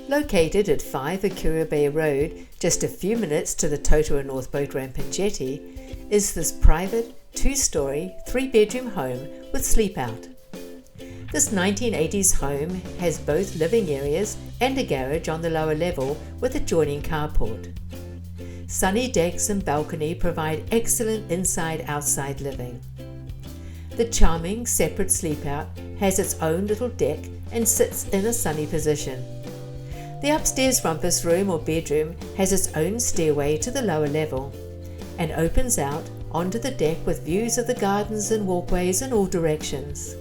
Located at 5 OKURA Bay Road, just a few minutes to the Totara North boat ramp and jetty, is this private, 2-story, 3-bedroom home with sleep out. This 1980s home has both living areas and a garage on the lower level with adjoining carport. Sunny decks and balcony provide excellent inside-outside living. The charming separate sleep out has its own little deck and sits in a sunny position. The upstairs rumpus room or bedroom has its own stairway to the lower level and opens out onto the deck with views of the gardens and walkways in all directions.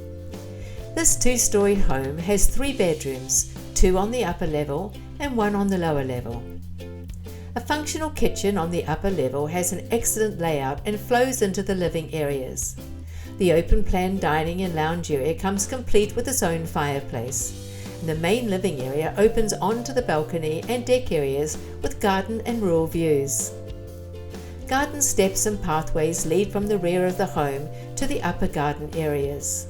This 2-story home has 3 bedrooms, 2 on the upper level and 1 on the lower level. A functional kitchen on the upper level has an excellent layout and flows into the living areas. The open-plan dining and lounge area comes complete with its own fireplace. The main living area opens onto the balcony and deck areas with garden and rural views. Garden steps and pathways lead from the rear of the home to the upper garden areas.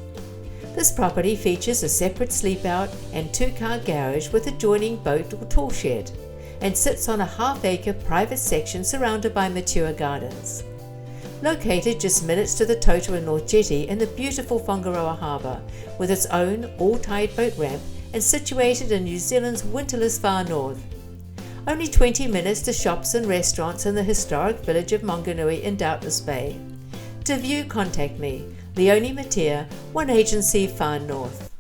This property features a separate sleep-out and 2-car garage with adjoining boat or tool shed, and sits on a half-acre private section surrounded by mature gardens. Located just minutes to the Totara North jetty in the beautiful Whangaroa Harbour, with its own all-tide boat ramp and situated in New Zealand's winterless far north. Only 20 minutes to shops and restaurants in the historic village of Monganui in Doubtless Bay. To view, contact me, Leonie, 1 Agency, Far North.